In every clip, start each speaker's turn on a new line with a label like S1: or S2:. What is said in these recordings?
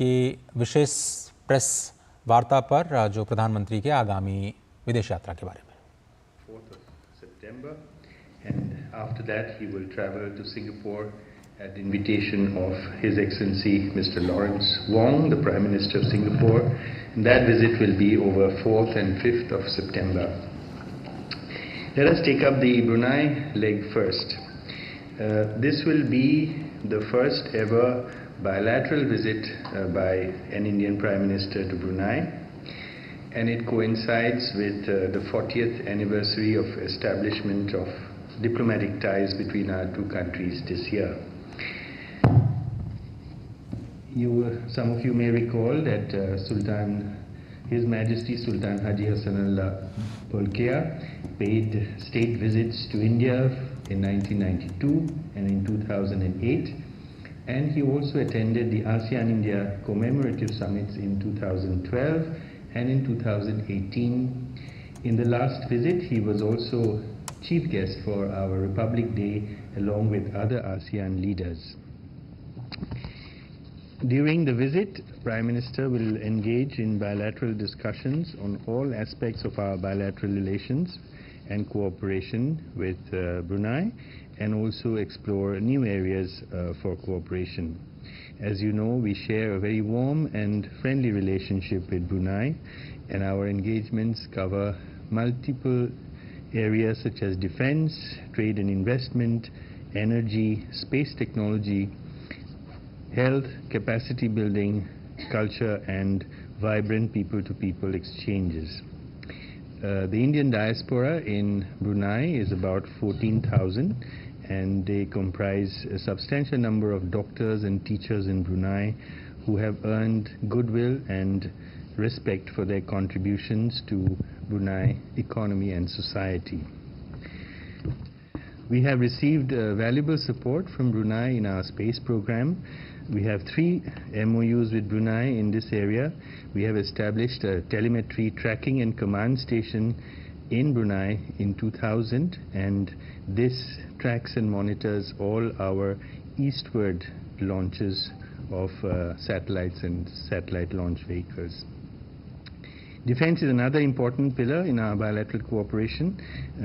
S1: की विशेष प्रेस वार्ता पर जो प्रधानमंत्री के आगामी विदेश यात्रा के बारे में।
S2: 4th of September, and after that he will travel to Singapore at the invitation of His Excellency Mr. Lawrence Wong, the Prime Minister of Singapore. And that visit will be over 4th and 5th of September. Let us take up the Brunei leg first. This will be the first ever bilateral visit by an Indian Prime Minister to Brunei, and it coincides with the 40th anniversary of establishment of diplomatic ties between our two countries this year. Some of you may recall that His Majesty Sultan Haji Hassanullah Bolkiah paid state visits to India in 1992 and in 2008, and he also attended the ASEAN-India commemorative summits in 2012 and in 2018. In the last visit, he was also chief guest for our Republic Day along with other ASEAN leaders. During the visit, Prime Minister will engage in bilateral discussions on all aspects of our bilateral relations and cooperation with Brunei, and also explore new areas for cooperation. As you know, we share a very warm and friendly relationship with Brunei, and our engagements cover multiple areas such as defense, trade and investment, energy, space technology, health, capacity building, culture, and vibrant people-to-people exchanges. The Indian diaspora in Brunei is about 14,000, and they comprise a substantial number of doctors and teachers in Brunei who have earned goodwill and respect for their contributions to Brunei economy and society. We have received valuable support from Brunei in our space program. We have 3 MOUs with Brunei in this area. We have established a telemetry tracking and command station in Brunei in 2000, and this tracks and monitors all our eastward launches of satellites and satellite launch vehicles. Defense is another important pillar in our bilateral cooperation.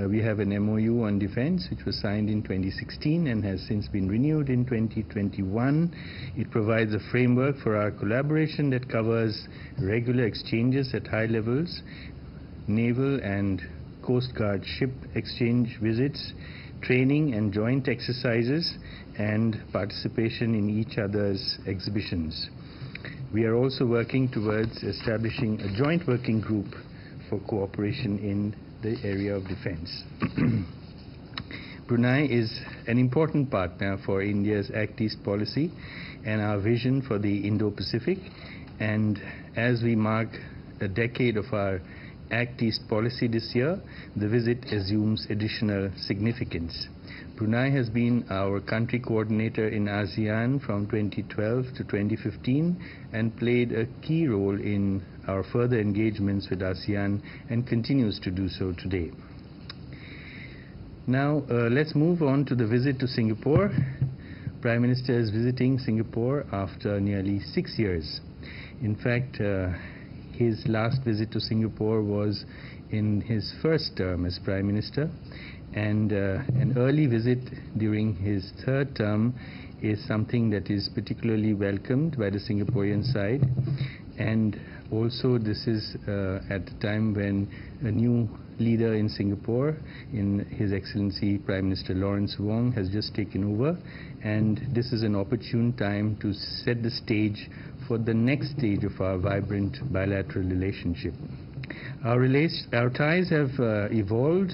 S2: We have an MOU on defense which was signed in 2016 and has since been renewed in 2021. It provides a framework for our collaboration that covers regular exchanges at high levels, naval and Coast Guard ship exchange visits, training and joint exercises, and participation in each other's exhibitions. We are also working towards establishing a joint working group for cooperation in the area of defense. Brunei is an important partner for India's Act East policy and our vision for the Indo-Pacific, and as we mark a decade of our Act East policy this year, the visit assumes additional significance. Brunei has been our country coordinator in ASEAN from 2012 to 2015 and played a key role in our further engagements with ASEAN and continues to do so today. Now let's move on to the visit to Singapore. Prime Minister is visiting Singapore after nearly 6 years. In fact, his last visit to Singapore was in his first term as Prime Minister, and an early visit during his third term is something that is particularly welcomed by the Singaporean side. And also this is at the time when a new leader in Singapore, in His Excellency Prime Minister Lawrence Wong, has just taken over, and this is an opportune time to set the stage for the next stage of our vibrant bilateral relationship. Our ties have evolved,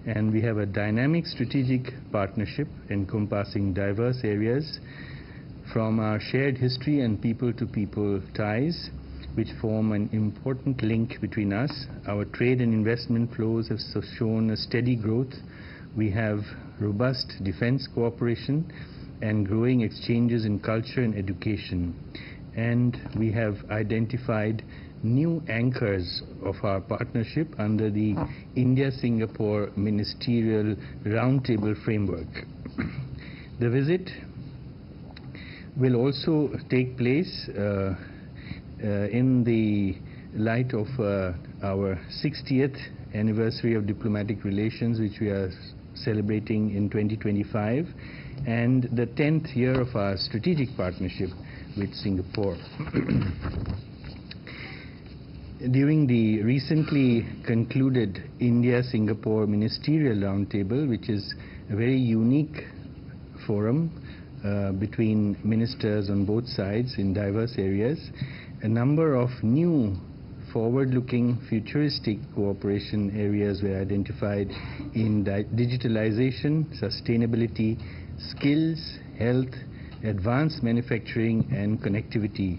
S2: and we have a dynamic strategic partnership encompassing diverse areas, from our shared history and people-to-people ties, which form an important link between us. Our trade and investment flows have shown a steady growth. We have robust defense cooperation and growing exchanges in culture and education. And we have identified new anchors of our partnership under the India-Singapore Ministerial Roundtable Framework. The visit will also take place in the light of our 60th anniversary of diplomatic relations, which we are celebrating in 2025, and the 10th year of our strategic partnership with Singapore. During the recently concluded India-Singapore Ministerial Roundtable, which is a very unique forum between ministers on both sides in diverse areas, a number of new forward-looking futuristic cooperation areas were identified in digitalization, sustainability, skills, health, advanced manufacturing and connectivity.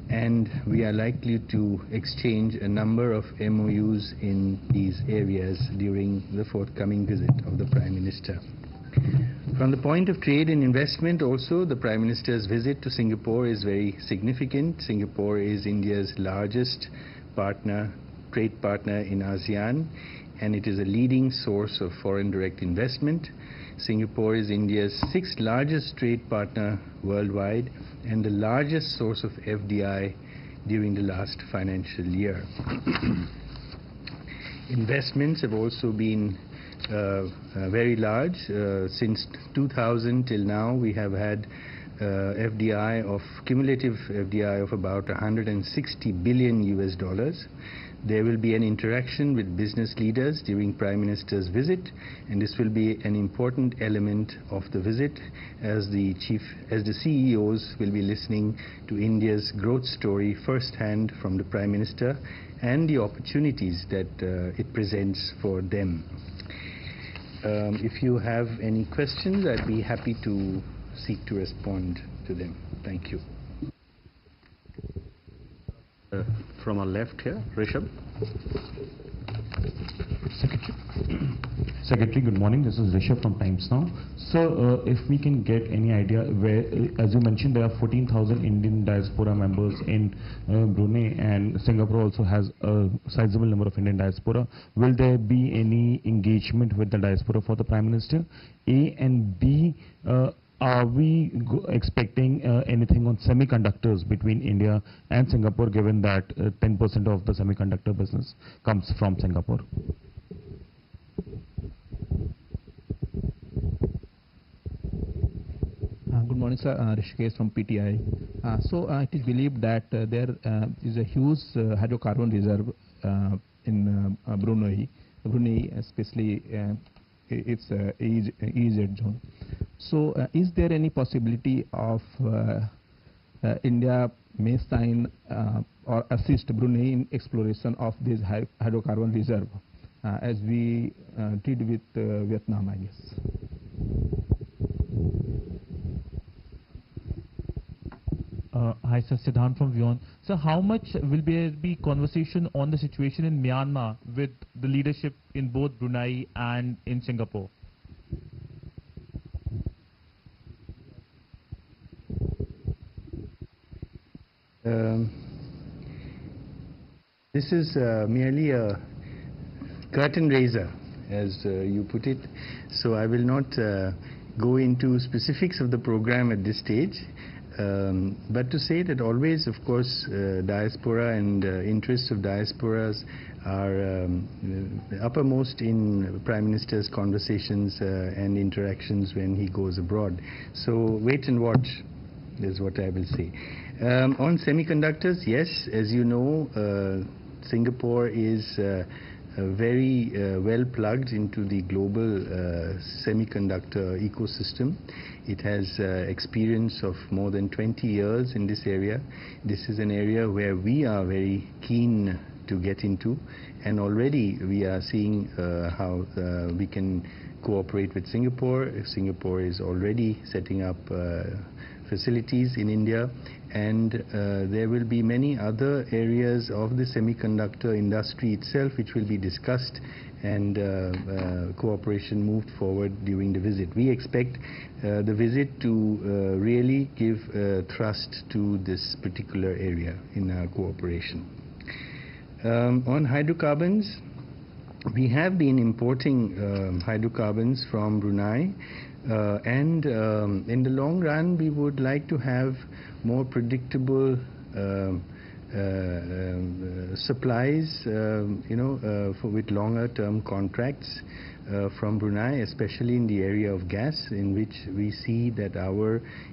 S2: And we are likely to exchange a number of MOUs in these areas during the forthcoming visit of the Prime Minister. From the point of trade and investment also, the Prime Minister's visit to Singapore is very significant. Singapore is India's largest trade partner in ASEAN, and it is a leading source of foreign direct investment. Singapore is India's 6th largest trade partner worldwide and the largest source of FDI during the last financial year. Investments have also been very large. Since 2000 till now, we have had cumulative FDI of about $160 billion. There will be an interaction with business leaders during Prime Minister's visit, and this will be an important element of the visit as the CEOs will be listening to India's growth story firsthand from the Prime Minister and the opportunities that it presents for them. If you have any questions, I'd be happy to seek to respond to them. Thank you.
S3: From our left here, Rishabh.
S4: Secretary, good morning. This is Rishabh from Times Now. So, if we can get any idea where, as you mentioned, there are 14,000 Indian diaspora members in Brunei, and Singapore also has a sizable number of Indian diaspora. Will there be any engagement with the diaspora for the Prime Minister? A, and B, are we expecting anything on semiconductors between India and Singapore, given that 10% of the semiconductor business comes from Singapore?
S5: Good morning, sir. Rishikesh from PTI. It is believed that there is a huge hydrocarbon reserve in Brunei. Brunei, especially, it's EEZ zone. So, is there any possibility of India may sign or assist Brunei in exploration of this hydrocarbon reserve, as we did with Vietnam, I guess?
S6: Hi, sir. Siddhant from Vion. So, how much will there be conversation on the situation in Myanmar with the leadership in both Brunei and in Singapore?
S2: This is merely a curtain raiser, as you put it, so I will not go into specifics of the program at this stage. But to say that always, of course, diaspora and interests of diasporas are uppermost in Prime Minister's conversations and interactions when he goes abroad. So wait and watch is what I will say. On semiconductors, yes, as you know, Singapore is very well plugged into the global semiconductor ecosystem. It has experience of more than 20 years in this area. This is an area where we are very keen to get into, and already we are seeing how we can cooperate with Singapore. Singapore is already setting up facilities in India, and there will be many other areas of the semiconductor industry itself which will be discussed and cooperation moved forward during the visit. We expect the visit to really give thrust to this particular area in our cooperation. On hydrocarbons, we have been importing hydrocarbons from Brunei. And in the long run, we would like to have more predictable supplies, with longer term contracts from Brunei, especially in the area of gas, in which we see that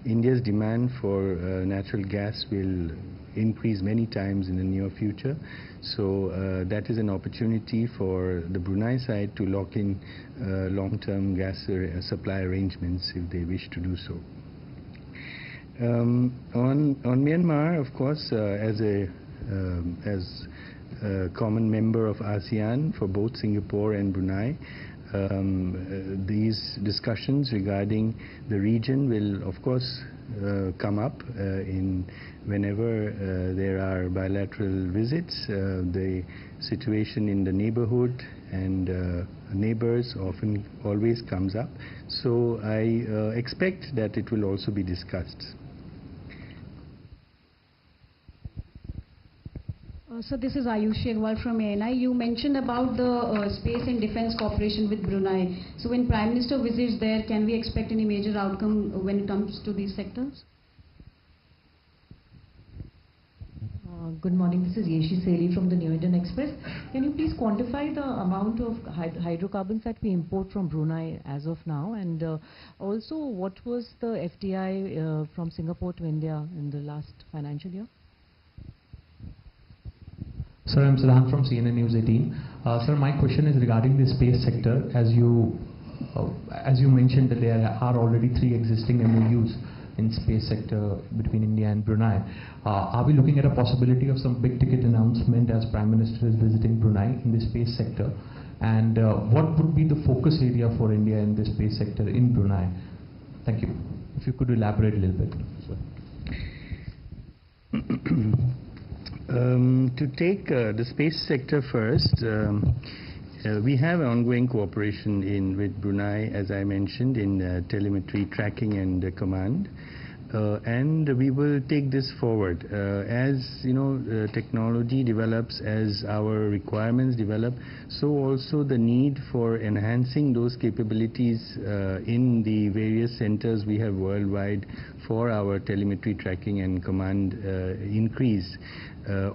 S2: India's demand for natural gas will increase many times in the near future. So that is an opportunity for the Brunei side to lock in long-term gas supply arrangements if they wish to do so. On Myanmar, of course, as a common member of ASEAN for both Singapore and Brunei, these discussions regarding the region will, of course, come up whenever there are bilateral visits. The situation in the neighborhood and neighbors always comes up. So I expect that it will also be discussed.
S7: So this is Ayush Shegwal from ANI. You mentioned about the space and defense cooperation with Brunei. So when Prime Minister visits there, can we expect any major outcome when it comes to these sectors?
S8: Good morning, this is Yeshi Seli from the New Indian Express. Can you please quantify the amount of hydrocarbons that we import from Brunei as of now, and also what was the FDI from Singapore to India in the last financial year?
S9: Sir, I'm Siddhant from CNN News 18. Sir, my question is regarding the space sector. As you mentioned that there are already 3 existing MOUs in space sector between India and Brunei. Are we looking at a possibility of some big ticket announcement as Prime Minister is visiting Brunei in the space sector? And what would be the focus area for India in the space sector in Brunei? Thank you. If you could elaborate a little bit.
S2: To take the space sector first, we have ongoing cooperation with Brunei, as I mentioned, in telemetry, tracking and command. And we will take this forward. As technology develops, as our requirements develop, so also the need for enhancing those capabilities in the various centers we have worldwide for our telemetry, tracking and command increase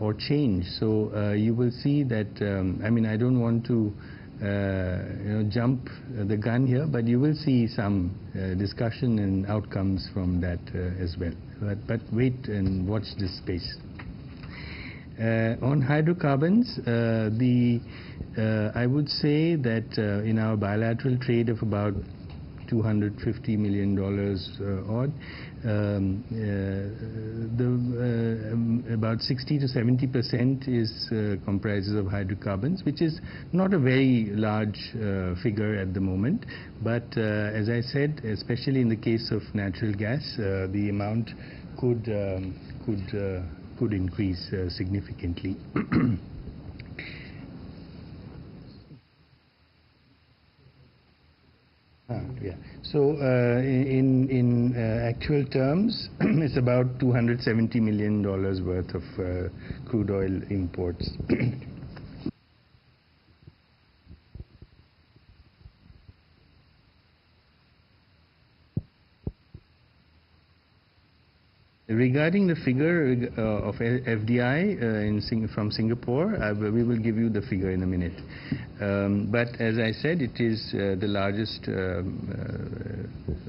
S2: or change. So you will see that, I don't want to jump the gun here, but you will see some discussion and outcomes from that as well. But wait and watch this space. On hydrocarbons, I would say that in our bilateral trade of about $250 million odd, about 60 to 70% is comprises of hydrocarbons, which is not a very large figure at the moment. But as I said, especially in the case of natural gas, the amount could increase significantly. Yeah. So in actual terms, it's about $270 million worth of crude oil imports. Regarding the figure of FDI from Singapore, we will give you the figure in a minute. But as I said, it is the largest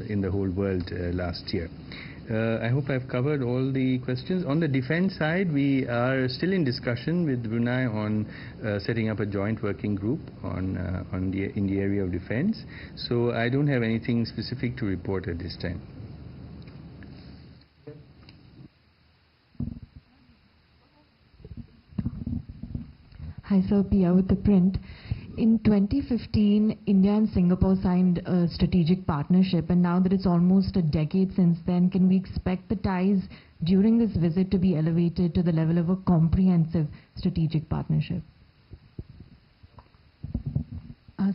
S2: in the whole world last year. I hope I've covered all the questions. On the defense side, we are still in discussion with Brunei on setting up a joint working group in the area of defense. So I don't have anything specific to report at this time.
S10: Hi sir, Pia with the Print. In 2015, India and Singapore signed a strategic partnership, and now that it's almost a decade since then, can we expect the ties during this visit to be elevated to the level of a comprehensive strategic partnership?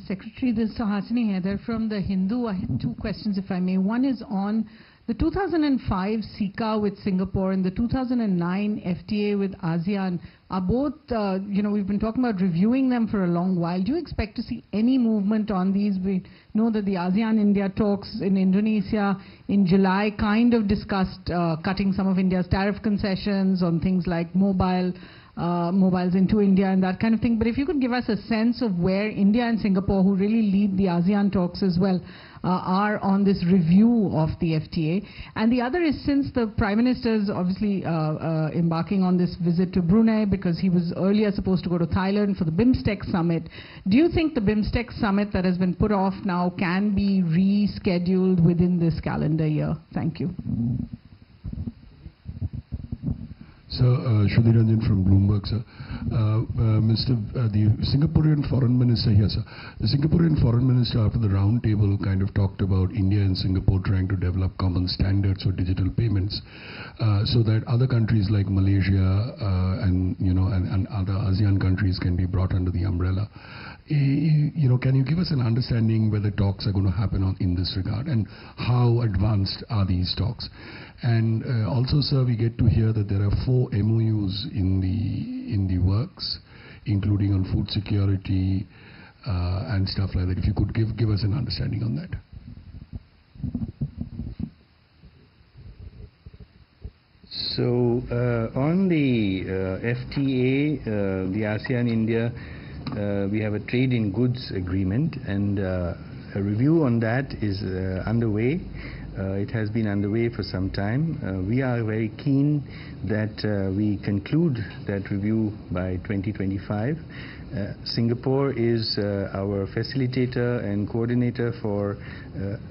S11: Secretary, this is Sahasini Heather from The Hindu. I have 2 questions, if I may. One is on The 2005 SICA with Singapore and the 2009 FTA with ASEAN are both, we've been talking about reviewing them for a long while. Do you expect to see any movement on these? We know that the ASEAN-India talks in Indonesia in July kind of discussed cutting some of India's tariff concessions on things like mobiles into India and that kind of thing. But if you could give us a sense of where India and Singapore, who really lead the ASEAN talks as well, are on this review of the FTA. And the other is, since the Prime Minister is obviously embarking on this visit to Brunei because he was earlier supposed to go to Thailand for the BIMSTEC summit, do you think the BIMSTEC summit that has been put off now can be rescheduled within this calendar year? Thank you.
S12: Sir, Shruti Ranjan from Bloomberg, sir. The Singaporean Foreign Minister here, sir. The Singaporean Foreign Minister, after the round table, kind of talked about India and Singapore trying to develop common standards for digital payments, so that other countries like Malaysia and other ASEAN countries can be brought under the umbrella. Can you give us an understanding whether talks are going to happen in this regard, and how advanced are these talks? And also, sir, we get to hear that there are 4 MOUs in the works, including on food security and stuff like that. If you could give us an understanding on that.
S2: So on the FTA, the ASEAN-India, we have a trade in goods agreement, and a review on that is underway. It has been underway for some time. We are very keen that we conclude that review by 2025. Singapore is our facilitator and coordinator for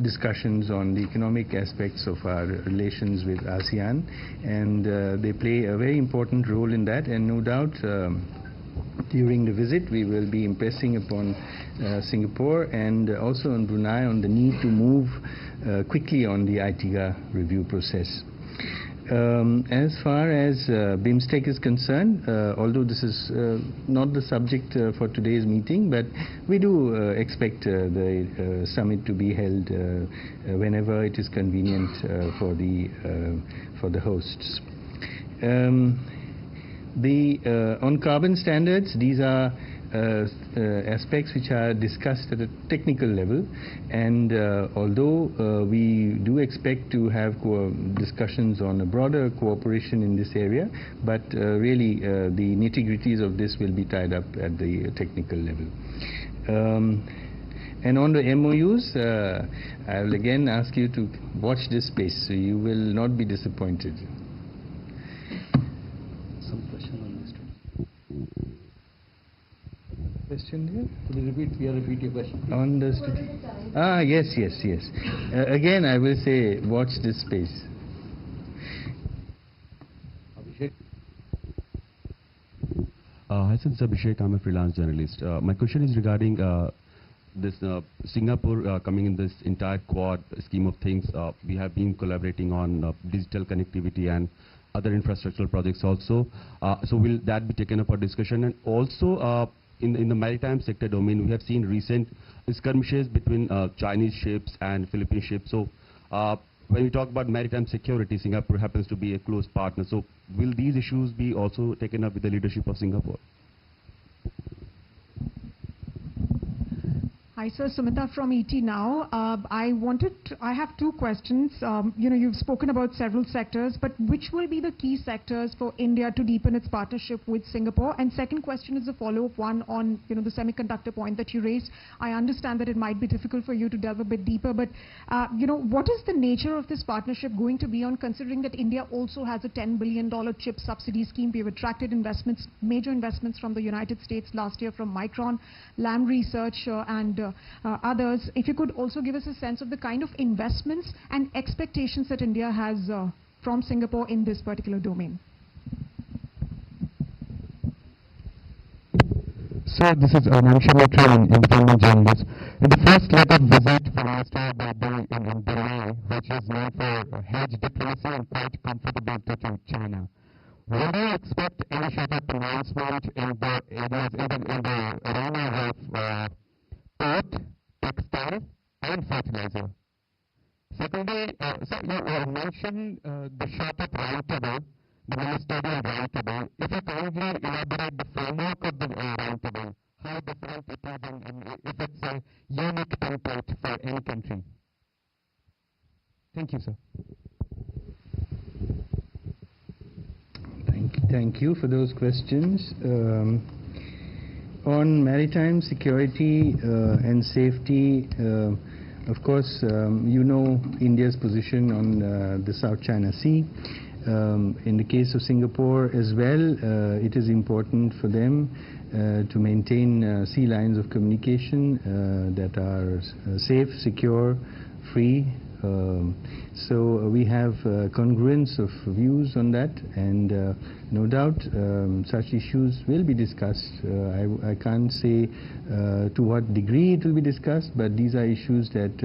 S2: discussions on the economic aspects of our relations with ASEAN, and they play a very important role in that, and no doubt during the visit we will be impressing upon Singapore and also on Brunei on the need to move quickly on the ITIGA review process. As far as BIMSTEC is concerned, although this is not the subject for today's meeting, but we do expect the summit to be held whenever it is convenient for the hosts. On carbon standards, these are aspects which are discussed at a technical level, and although we do expect to have discussions on a broader cooperation in this area, but really the nitty-gritties of this will be tied up at the technical level. And on the MOUs, I will again ask you to watch this space, so you will not be disappointed. Question here?
S9: Could you repeat your question, please?
S2: On the yes. Again, I will say, watch this space.
S13: Abhishek. Hi, this is Abhishek. I'm a freelance journalist. My question is regarding this Singapore coming in this entire Quad scheme of things. We have been collaborating on digital connectivity and other infrastructural projects also. So will that be taken up for discussion? And also, in the maritime sector domain, we have seen recent skirmishes between Chinese ships and Philippine ships. So when we talk about maritime security, Singapore happens to be a close partner. So will these issues be also taken up with the leadership of Singapore?
S14: Hi, sir. Sumita from ET Now. I have 2 questions. You've spoken about several sectors, but which will be the key sectors for India to deepen its partnership with Singapore? And second question is a follow-up one on, the semiconductor point that you raised. I understand that it might be difficult for you to delve a bit deeper, but, what is the nature of this partnership going to be on, considering that India also has a $10 billion chip subsidy scheme? We have attracted major investments from the United States last year from Micron, Lam Research, and others. If you could also give us a sense of the kind of investments and expectations that India has from Singapore in this particular domain.
S15: Sir, this is Manisha Mitra, an independent journalist. In the first leg of visit from Mr. Babu in Brunei, which is known for hedge diplomacy and quite comfortable to China, when do you expect any sort of announcement in the arena of port, textile and fertilizer? Secondly, sir, you mentioned the short-up roundtable, the ministerial roundtable. If you kindly elaborate the framework of the roundtable, how different it is and if it's a unique template for any country. Thank you, sir.
S2: Thank you for those questions. On maritime security and safety, of course, you know India's position on the South China Sea. In the case of Singapore as well, it is important for them to maintain sea lines of communication that are safe, secure, free. So we have congruence of views on that, and no doubt such issues will be discussed. I can't say to what degree it will be discussed, but these are issues that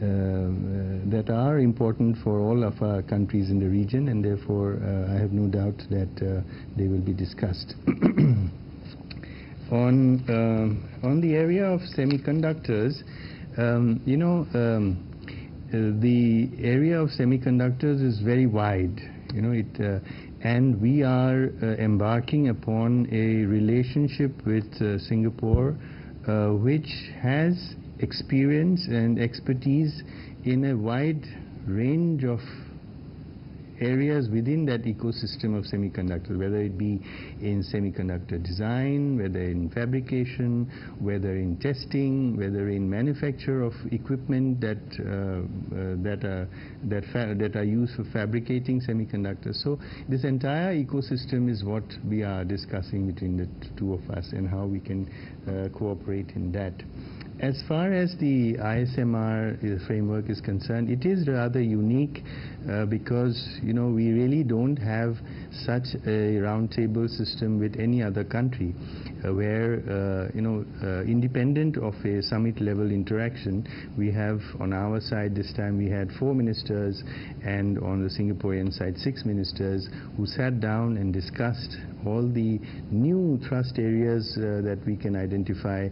S2: that are important for all of our countries in the region, and therefore I have no doubt that they will be discussed. On the area of semiconductors, you know, the area of semiconductors is very wide, you know, and we are embarking upon a relationship with Singapore, which has experience and expertise in a wide range of areas within that ecosystem of semiconductors, whether it be in semiconductor design, whether in fabrication, whether in testing, whether in manufacture of equipment that are used for fabricating semiconductors. So this entire ecosystem is what we are discussing between the two of us, and how we can cooperate in that. As far as the ISMR framework is concerned, it is rather unique because, you know, we really don't have such a roundtable system with any other country where, you know, independent of a summit level interaction, we have on our side this time we had 4 ministers, and on the Singaporean side 6 ministers who sat down and discussed all the new thrust areas that we can identify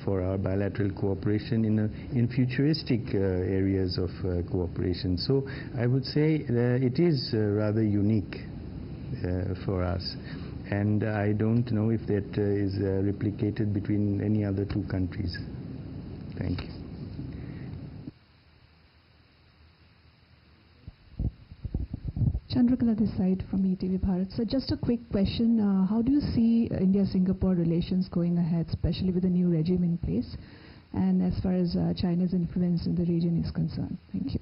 S2: for our bilateral cooperation in futuristic areas of cooperation. So I would say it is rather unique for us, and I don't know if that is replicated between any other 2 countries. Thank you.
S16: Chandrakala this side from ETV Bharat. So just a quick question. How do you see India-Singapore relations going ahead, especially with the new regime in place, and as far as China's influence in the region is concerned? Thank you.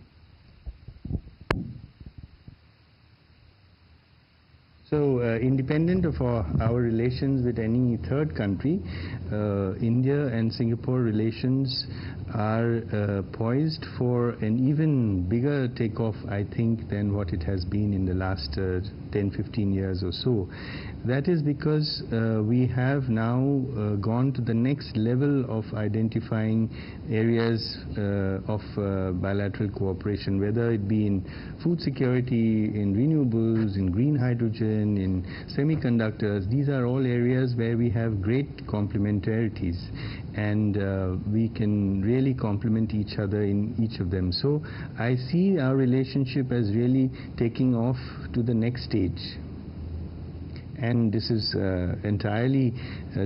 S2: So independent of our relations with any third country, India and Singapore relations are poised for an even bigger takeoff, I think, than what it has been in the last 10-15 years or so. That is because we have now gone to the next level of identifying areas of bilateral cooperation, whether it be in food security, in renewables, in green hydrogen, in semiconductors. These are all areas where we have great complementarities, and we can really complement each other in each of them. So I see our relationship as really taking off to the next stage. And this is entirely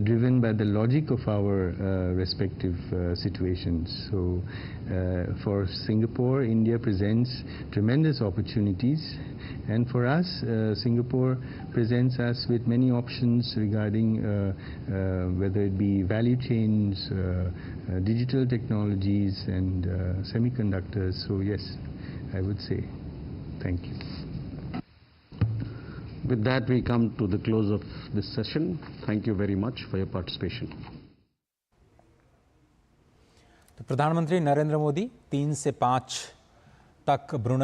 S2: driven by the logic of our respective situations. So for Singapore, India presents tremendous opportunities, and for us, Singapore presents us with many options regarding whether it be value chains, digital technologies, and semiconductors. So yes, I would say thank you.
S3: With that, we come to the close of this session. Thank you very much for your participation.
S1: तो प्रधानमंत्री नरेंद्र मोदी 3 से 5 तक Brunei